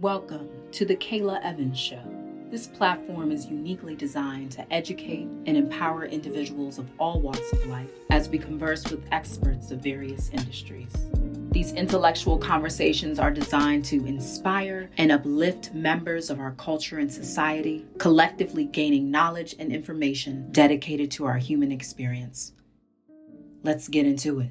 Welcome to the Kaala Evans Show. This platform is uniquely designed to educate and empower individuals of all walks of life as we converse with experts of various industries. These intellectual conversations are designed to inspire and uplift members of our culture and society, collectively gaining knowledge and information dedicated to our human experience. Let's get into it.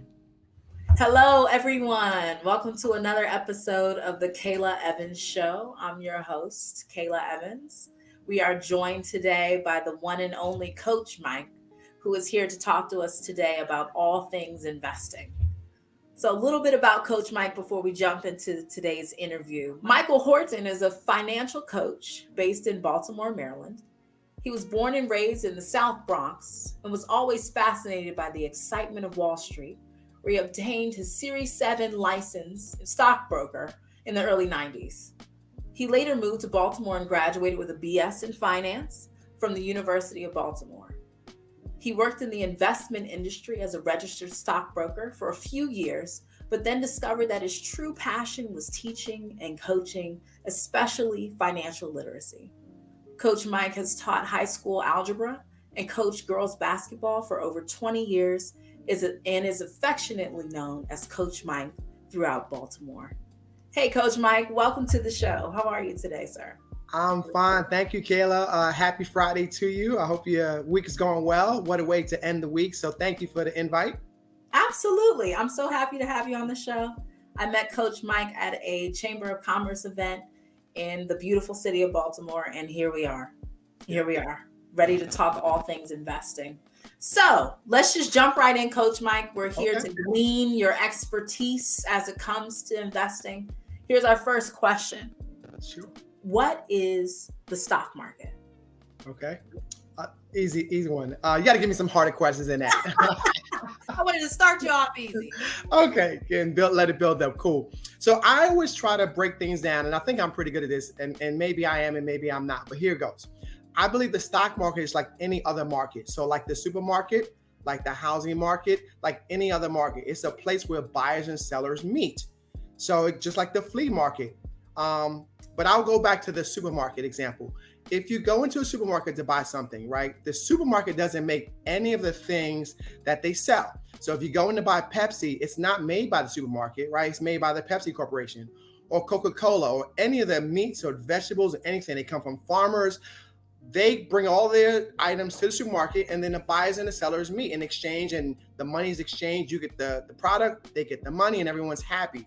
Hello, everyone. Welcome to another episode of the Kaala Evans Show. I'm your host, Kaala Evans. We are joined today by the one and only Coach Mike, who is here to talk to us today about all things investing. So a little bit about Coach Mike before we jump into today's interview. Michael Horton is a financial coach based in Baltimore, Maryland. He was born and raised in the South Bronx and was always fascinated by the excitement of Wall Street, where he obtained his Series 7 license as stockbroker in the early 90s. He later moved to Baltimore and graduated with a BS in finance from the University of Baltimore. He worked in the investment industry as a registered stockbroker for a few years, but then discovered that his true passion was teaching and coaching, especially financial literacy. Coach Mike has taught high school algebra and coached girls basketball for over 20 years and is affectionately known as Coach Mike throughout Baltimore. Hey, Coach Mike, welcome to the show. How are you today, sir? I'm fine. Thank you, Kayla. Happy Friday to you. I hope your week is going well. What a way to end the week. So thank you for the invite. Absolutely. I'm so happy to have you on the show. I met Coach Mike at a Chamber of Commerce event in the beautiful city of Baltimore, and here we are. Ready to talk all things investing. So let's just jump right in, Coach Mike. We're here to glean your expertise as it comes to investing. Here's our first question. Sure. What is the stock market? Okay. Easy one. You got to give me some harder questions than that. I wanted to start you off easy. Okay. And let it build up. Cool. So I always try to break things down, and I think I'm pretty good at this, and maybe I am and maybe I'm not, but here goes. I believe the stock market is like any other market. So like the supermarket, like the housing market, like any other market, it's a place where buyers and sellers meet. So just like the flea market. But I'll go back to the supermarket example. If you go into a supermarket to buy something, right, the supermarket doesn't make any of the things that they sell. So if you go in to buy Pepsi, it's not made by the supermarket, right? It's made by the Pepsi Corporation or Coca-Cola or any of the meats or vegetables or anything. They come from farmers. They bring all their items to the supermarket, and then the buyers and the sellers meet in exchange, and the money is exchanged. You get the product, they get the money, and everyone's happy.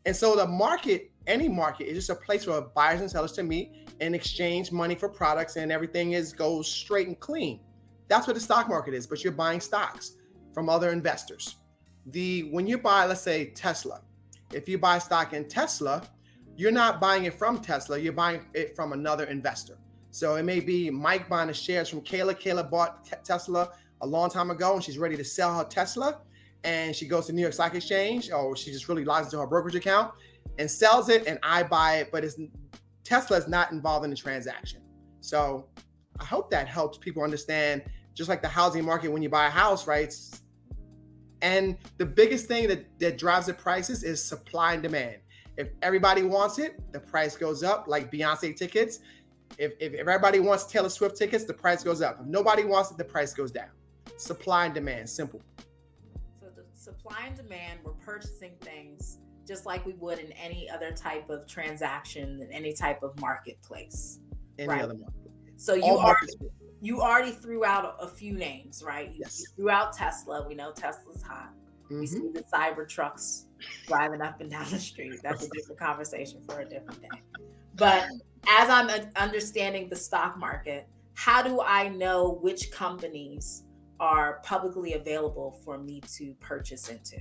And so the market, any market, is just a place for buyers and sellers to meet and exchange money for products, and everything goes straight and clean. That's what the stock market is, but you're buying stocks from other investors. When you buy, let's say, Tesla, if you buy stock in Tesla, you're not buying it from Tesla, you're buying it from another investor. So it may be Mike buying the shares from Kaala. Kaala bought Tesla a long time ago, and she's ready to sell her Tesla. And she goes to New York Stock Exchange, or she just really logs into her brokerage account and sells it, and I buy it. But Tesla is not involved in the transaction. So I hope that helps people understand, just like the housing market, when you buy a house, right? And the biggest thing that drives the prices is supply and demand. If everybody wants it, the price goes up, like Beyonce tickets. If everybody wants Taylor Swift tickets, the price goes up. If nobody wants it, the price goes down. Supply and demand, simple. So the supply and demand, we're purchasing things just like we would in any other type of transaction, in any type of marketplace. Any other market. So you already threw out a few names, right? Yes. You threw out Tesla. We know Tesla's hot. Mm-hmm. We see the cyber trucks driving up and down the street. That's a different conversation for a different day. But as I'm understanding the stock market, how do I know which companies are publicly available for me to purchase into?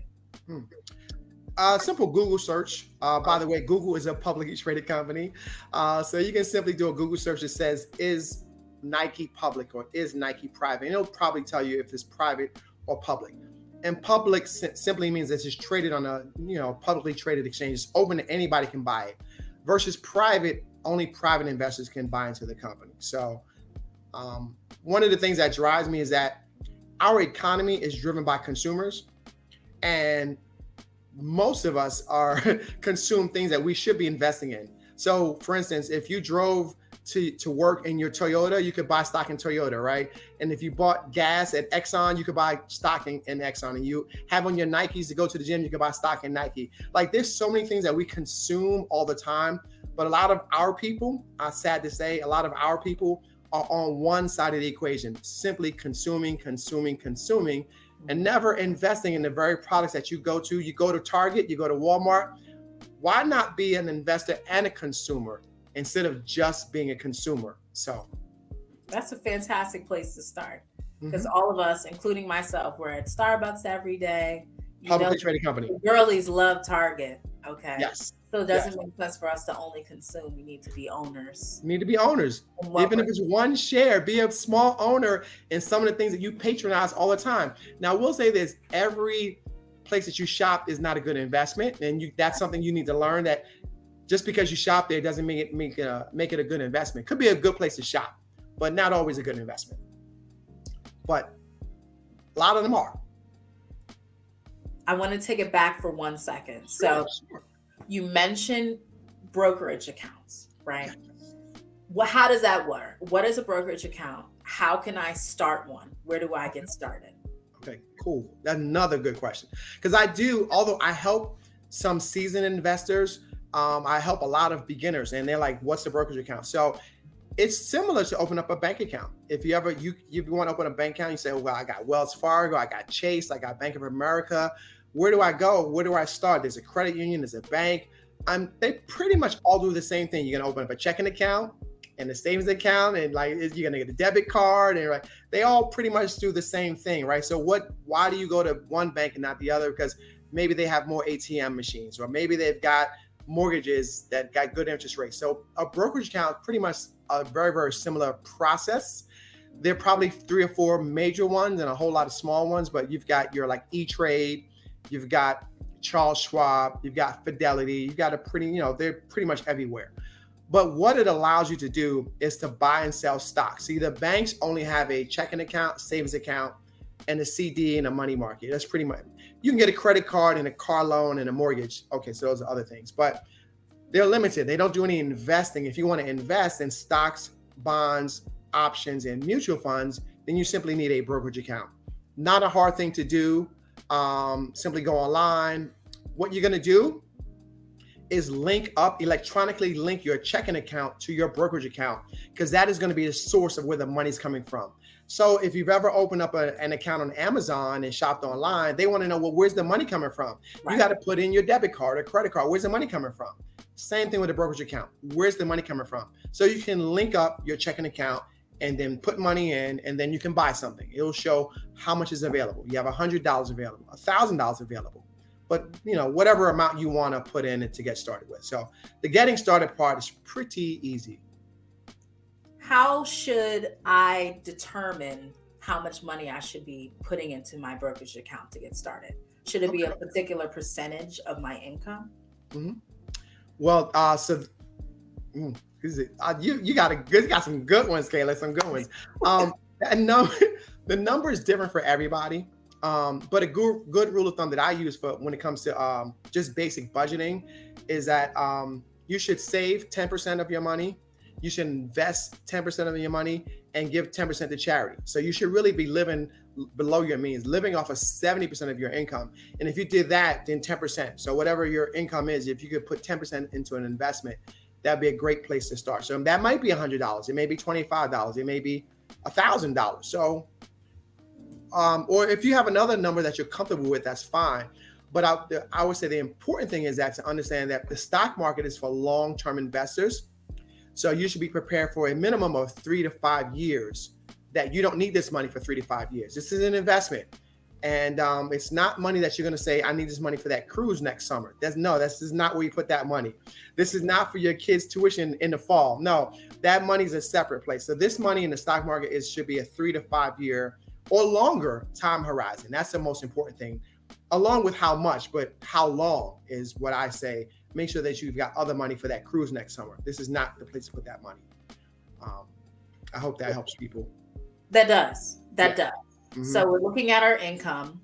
Simple Google search. By the way, Google is a publicly traded company. So you can simply do a Google search that says, is Nike public or is Nike private? And it'll probably tell you if it's private or public. And public simply means that it's traded on a publicly traded exchange. It's open to anybody can buy it. Versus private, only private investors can buy into the company. So one of the things that drives me is that our economy is driven by consumers, and most of us are consume things that we should be investing in. So for instance, if you drove to work in your Toyota, you could buy stock in Toyota, right? And if you bought gas at Exxon, you could buy stock in Exxon. And you have on your Nikes to go to the gym, you could buy stock in Nike. Like there's so many things that we consume all the time. But a lot of our people, sad to say, a lot of our people are on one side of the equation, simply consuming, and never investing in the very products that you go to. You go to Target, you go to Walmart. Why not be an investor and a consumer instead of just being a consumer? So that's a fantastic place to start, because all of us, including myself, we're at Starbucks every day. Publicly traded company. The girlies love Target. Okay. Yes. So it doesn't make sense for us to only consume. We need to be owners. You need to be owners. Even if it's one share, be a small owner in some of the things that you patronize all the time. Now, we'll say this, every place that you shop is not a good investment. And that's something you need to learn, that just because you shop there doesn't make it a good investment. Could be a good place to shop, but not always a good investment. But a lot of them are. I want to take it back for 1 second. So you mentioned brokerage accounts, right? Well, how does that work? What is a brokerage account? How can I start one? Where do I get started? Okay, cool. That's another good question. Because although I help some seasoned investors, I help a lot of beginners, and they're like, what's the brokerage account? So it's similar to open up a bank account. If you want to open a bank account, you say, well, I got Wells Fargo, I got Chase, I got Bank of America. Where do I go? Where do I start? There's a credit union, there's a bank. They pretty much all do the same thing. You're gonna open up a checking account and a savings account, and like you're gonna get a debit card, and right, they all pretty much do the same thing, right? So why do you go to one bank and not the other? Because maybe they have more ATM machines, or maybe they've got mortgages that got good interest rates. So a brokerage account, pretty much a very, very similar process. There are probably 3 or 4 major ones and a whole lot of small ones, but you've got your like E-Trade, you've got Charles Schwab, you've got Fidelity, you've got they're pretty much everywhere. But what it allows you to do is to buy and sell stocks. See, the banks only have a checking account, savings account, and a CD and a money market. That's pretty much, you can get a credit card and a car loan and a mortgage. Okay, so those are other things, but they're limited. They don't do any investing. If you want to invest in stocks, bonds, options, and mutual funds, then you simply need a brokerage account. Not a hard thing to do. Simply go online. What you're going to do is electronically link your checking account to your brokerage account, because that is going to be the source of where the money's coming from. So if you've ever opened up an account on Amazon and shopped online, they want to know, well, where's the money coming from? Right. You got to put in your debit card or credit card. Where's the money coming from? Same thing with a brokerage account. Where's the money coming from? So you can link up your checking account and then put money in, and then you can buy something. It'll show how much is available. You have $100 available, $1,000 available, but whatever amount you want to put in to get started with. So the getting started part is pretty easy. How should I determine how much money I should be putting into my brokerage account to get started? Should it be a particular percentage of my income? Mm-hmm. Well, you got some good ones, Kayla, some good ones. The number is different for everybody. But a good rule of thumb that I use for when it comes to just basic budgeting is that you should save 10% of your money. You should invest 10% of your money and give 10% to charity. So you should really be living below your means, living off of 70% of your income. And if you did that, then 10%. So whatever your income is, if you could put 10% into an investment, that'd be a great place to start. So that might be $100. It may be $25. It may be $1,000. So, or if you have another number that you're comfortable with, that's fine. But I would say the important thing is that to understand that the stock market is for long-term investors. So you should be prepared for a minimum of 3 to 5 years, that you don't need this money for 3 to 5 years. This is an investment. And it's not money that you're going to say, I need this money for that cruise next summer. This is not where you put that money. This is not for your kids' tuition in the fall. No, that money is a separate place. So this money in the stock market should be a 3 to 5 year or longer time horizon. That's the most important thing, along with how much, but how long is what I say. Make sure that you've got other money for that cruise next summer. This is not the place to put that money. I hope that helps people. That does. That does. Mm-hmm. So we're looking at our income.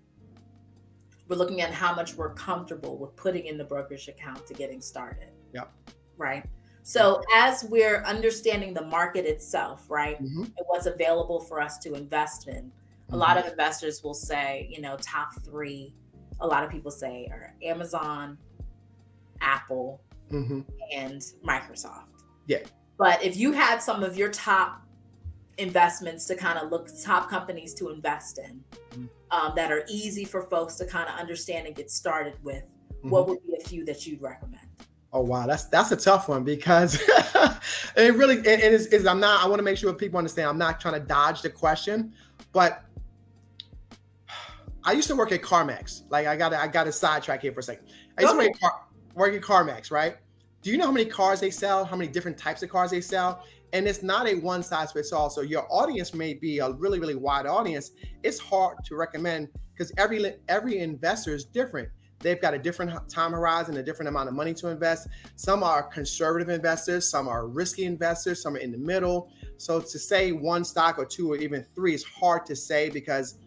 We're looking at how much we're comfortable with putting in the brokerage account to getting started. Yep. Right. So as we're understanding the market itself, right, Mm-hmm. and what's available for us to invest in, a lot of investors will say, you know, top three, a lot of people say are Amazon, Apple, Mm-hmm. and Microsoft. Yeah. But if you had some of your top investments to kind of look, top companies to invest in, that are easy for folks to kind of understand and get started with, what would be a few that you'd recommend? Oh wow, that's a tough one because it really it is. I want to make sure people understand. I'm not trying to dodge the question, but I used to work at CarMax. Like I got a sidetrack here for a second. I used to work at CarMax, right? Do you know how many cars they sell? How many different types of cars they sell? And it's not a one size fits all. So your audience may be a really, really wide audience. It's hard to recommend because every investor is different. They've got a different time horizon, a different amount of money to invest. Some are conservative investors, some are risky investors, some are in the middle. So to say one stock or two or even three is hard to say because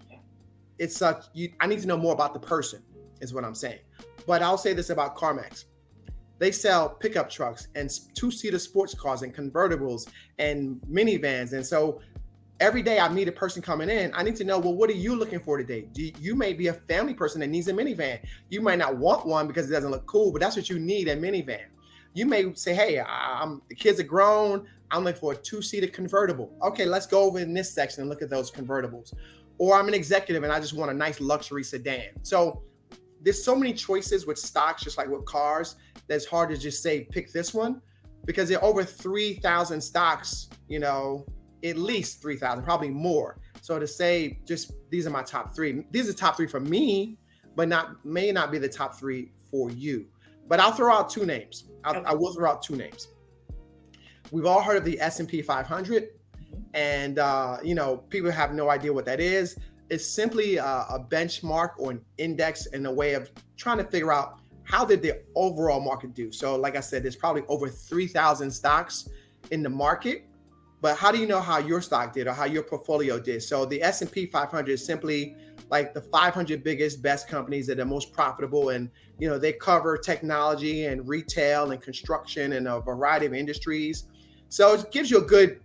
it's such. I need to know more about the person, is what I'm saying. But I'll say this about CarMax. They sell pickup trucks and two-seater sports cars and convertibles and minivans. And so every day I meet a person coming in, I need to know, well, what are you looking for today? You may be a family person that needs a minivan. You might not want one because it doesn't look cool, but that's what you need, a minivan. You may say, hey, the kids are grown. I'm looking for a two-seater convertible. Okay, let's go over in this section and look at those convertibles. Or I'm an executive and I just want a nice luxury sedan. So there's so many choices with stocks, just like with cars, that's hard to just say, pick this one because there are over 3,000 stocks, you know, at least 3,000, probably more. So to say just these are my top three, these are top three for me, but may not be the top three for you. But I'll throw out two names. I will throw out two names. We've all heard of the S&P 500, and you know, people have no idea what that is. It's simply a benchmark or an index in a way of trying to figure out how did the overall market do. So like I said, there's probably over 3,000 stocks in the market. But how do you know how your stock did or how your portfolio did? So the S&P 500 is simply like the 500 biggest, best companies that are most profitable. And, you know, they cover technology and retail and construction and a variety of industries. So it gives you a good,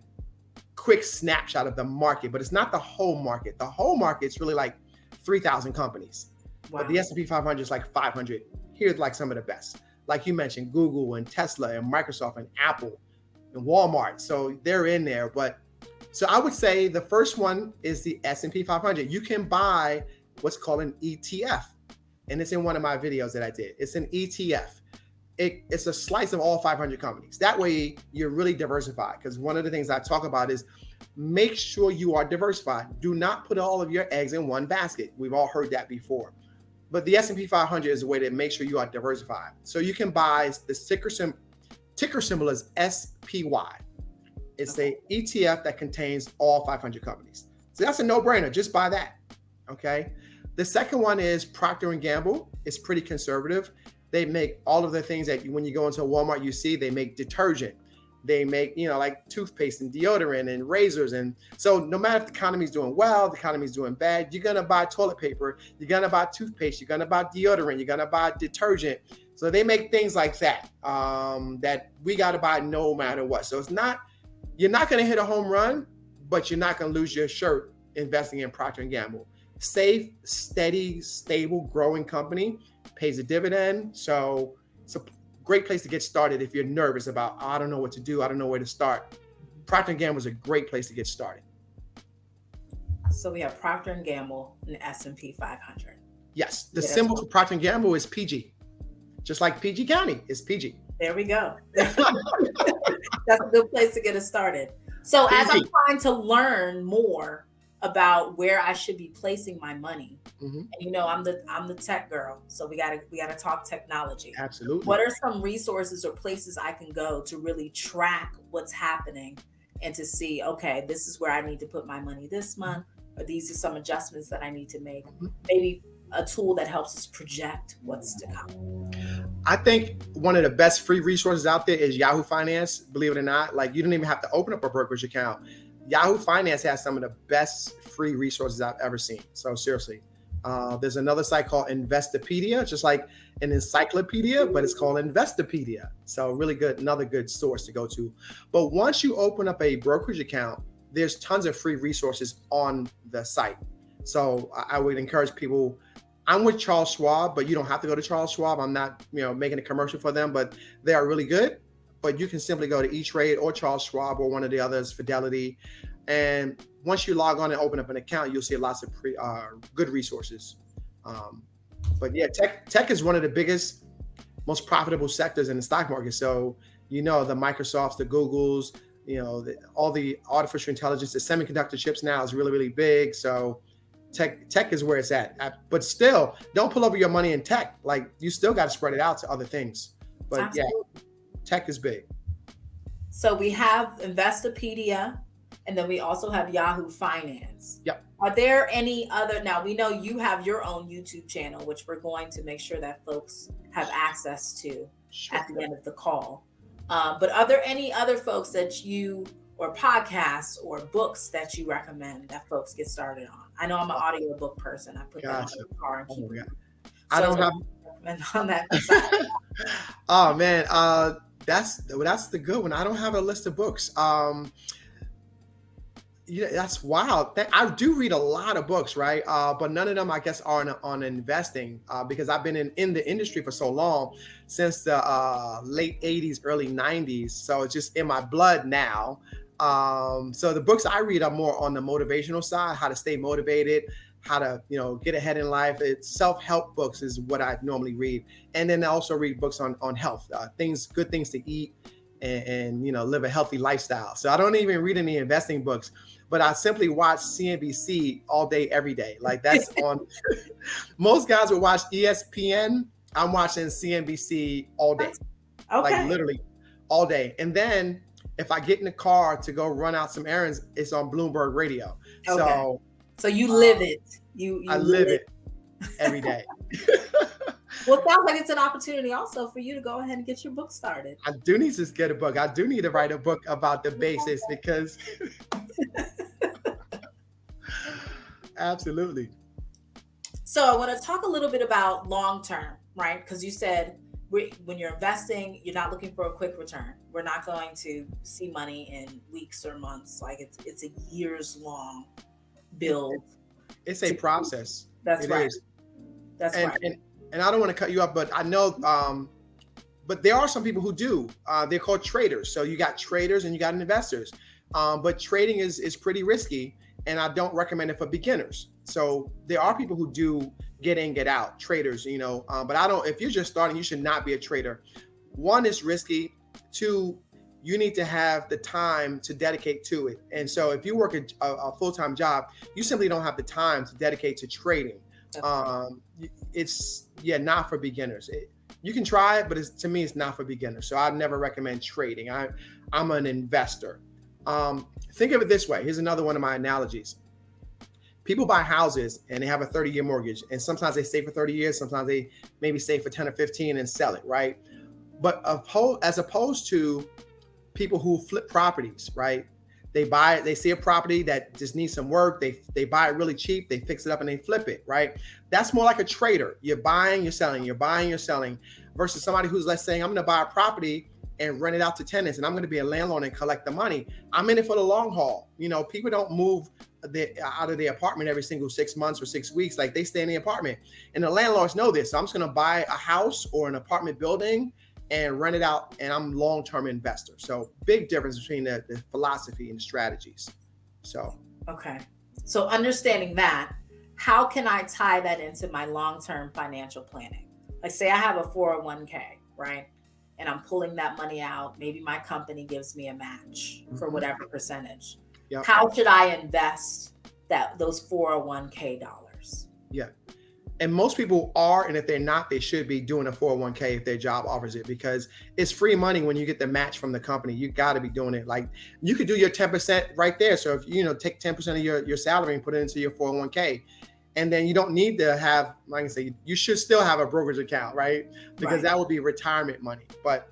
quick snapshot of the market, but it's not the whole market. The whole market's really like 3,000 companies. Wow. But the S&P 500 is like 500. Here's like some of the best. Like you mentioned, Google and Tesla and Microsoft and Apple and Walmart. So they're in there. But so I would say the first one is the S&P 500. You can buy what's called an ETF. And it's in one of my videos that I did. It's an ETF. It's a slice of all 500 companies. That way you're really diversified. Because one of the things I talk about is make sure you are diversified. Do not put all of your eggs in one basket. We've all heard that before. But the S&P 500 is a way to make sure you are diversified. So you can buy the ticker symbol is SPY. It's a ETF that contains all 500 companies. So that's a no-brainer. Just buy that. Okay. The second one is Procter & Gamble. It's pretty conservative. They make all of the things that when you go into Walmart, you see they make detergent. They make, you know, like toothpaste and deodorant and razors. And so no matter if the economy is doing well, the economy is doing bad, you're going to buy toilet paper. You're going to buy toothpaste. You're going to buy deodorant. You're going to buy detergent. So they make things like that, that we got to buy no matter what. So it's not, you're not going to hit a home run, but you're not going to lose your shirt investing in Procter & Gamble. Safe, steady, stable, growing company, pays a dividend. So it's a great place to get started if you're nervous about, oh, I don't know what to do. I don't know where to start. Procter & Gamble is a great place to get started. So we have Procter & Gamble and S&P 500. Yes. The symbol for Procter & Gamble is PG. Just like PG County is PG. There we go. That's a good place to get us started. So PG. As I'm trying to learn more about where I should be placing my money, and you know, I'm the tech girl, so we gotta talk technology. Absolutely. What are some resources or places I can go to really track what's happening and to see, okay, this is where I need to put my money this month, or these are some adjustments that I need to make? Maybe a tool that helps us project what's to come. I think one of the best free resources out there is Yahoo Finance. Believe it or not, like you don't even have to open up a brokerage account. Yahoo Finance has some of the best free resources I've ever seen. So seriously, There's another site called Investopedia, just like an encyclopedia, but it's called Investopedia. So really good, another good source to go to. But once you open up a brokerage account, there's tons of free resources on the site. So I would encourage people. I'm with Charles Schwab, but you don't have to go to Charles Schwab. I'm not, making a commercial for them, but they are really good. But you can simply go to E-Trade or Charles Schwab or one of the others, Fidelity. And once you log on and open up an account, you'll see lots of good resources. But yeah, tech is one of the biggest, most profitable sectors in the stock market. So, the Microsofts, the Googles, all the artificial intelligence, the semiconductor chips now is really, really big. So tech is where it's at. But still, don't pull over your money in tech. Like, you still got to spread it out to other things. But Absolutely. Yeah, tech is big. So we have Investopedia, and then we also have Yahoo Finance. Yep. Are there any other, now we know you have your own YouTube channel, which we're going to make sure that folks have access to at the end of the call. But are there any other folks that or podcasts or books that you recommend that folks get started on? I know I'm an audiobook person. I put that on the car and keep it. I don't have on that side. Oh man, that's the good one. I don't have a list of books. That's wild. I do read a lot of books, right? But none of them, I guess, are on investing because I've been in the industry for so long, since the late 80s, early 90s. So it's just in my blood now. So the books I read are more on the motivational side, how to stay motivated, how to, get ahead in life. It's self-help books is what I normally read. And then I also read books on health, good things to eat and live a healthy lifestyle. So I don't even read any investing books, but I simply watch CNBC all day, every day. Like that's on, most guys would watch ESPN. I'm watching CNBC all day. Okay. Like literally all day. And then if I get in the car to go run out some errands, it's on Bloomberg Radio. Okay. So you live it. I live it every day. Well, it sounds like it's an opportunity also for you to go ahead and get your book started. I do need to get a book. I do need to write a book about the basics because absolutely. So I want to talk a little bit about long-term, right? Because you said when you're investing, you're not looking for a quick return. We're not going to see money in weeks or months. Like it's a years-long build. It's a process. That's right. That's right. And I don't want to cut you off, but I know, but there are some people who do. They're called traders. So you got traders and you got investors. But trading is pretty risky, and I don't recommend it for beginners. So there are people who do get in, get out, traders, but I don't. If you're just starting, you should not be a trader. One, is risky. Two, you need to have the time to dedicate to it. And so if you work a full-time job, you simply don't have the time to dedicate to trading. It's not for beginners. You can try it, but to me, it's not for beginners. So I'd never recommend trading. I'm an investor. Think of it this way. Here's another one of my analogies. People buy houses and they have a 30-year mortgage, and sometimes they stay for 30 years. Sometimes they maybe stay for 10 or 15 and sell it, right? But as opposed to people who flip properties, right? They buy it, they see a property that just needs some work. They buy it really cheap, they fix it up and they flip it, right? That's more like a trader. You're buying, you're selling, you're buying, you're selling, versus somebody who's, let's say, I'm gonna buy a property and rent it out to tenants, and I'm gonna be a landlord and collect the money. I'm in it for the long haul. People don't move out of the apartment every single 6 months or 6 weeks. Like, they stay in the apartment, and the landlords know this. So I'm just gonna buy a house or an apartment building and rent it out, and I'm long-term investor. So big difference between the philosophy and the strategies. Okay. So understanding that, how can I tie that into my long-term financial planning? Like, say I have a 401k, right? And I'm pulling that money out. Maybe my company gives me a match for whatever percentage. Yep. How should I invest those 401k dollars? Yeah. And most people are, and if they're not, they should be doing a 401k if their job offers it, because it's free money when you get the match from the company. You got to be doing it. Like, you could do your 10% right there. So if take 10% of your salary and put it into your 401k, and then you don't need to have, like I say, you should still have a brokerage account, right? Because that would be retirement money. But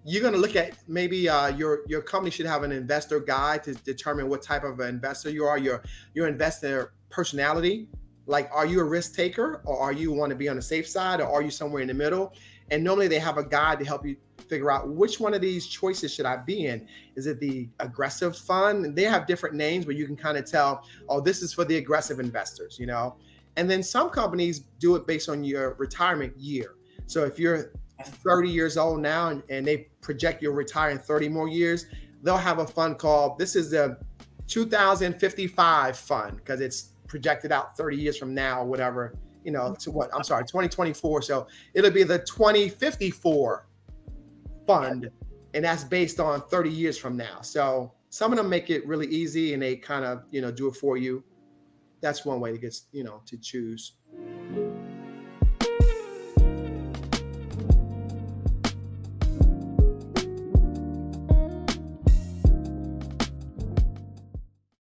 you're going to look at maybe your company should have an investor guide to determine what type of an investor you are. Your investor personality. Like, are you a risk taker, or are you want to be on the safe side, or are you somewhere in the middle? And normally they have a guide to help you figure out which one of these choices should I be in. Is it the aggressive fund? And they have different names, but you can kind of tell, oh, this is for the aggressive investors, you know? And then some companies do it based on your retirement year. So if you're 30 years old now and they project you'll retire in 30 more years, they'll have a fund called, this is the 2055 fund, because it's projected out 30 years from now, or whatever, you know, to what, I'm sorry, 2024. So it'll be the 2054 fund, and that's based on 30 years from now. So some of them make it really easy and they kind of, you know, do it for you. That's one way to get, you know, to choose.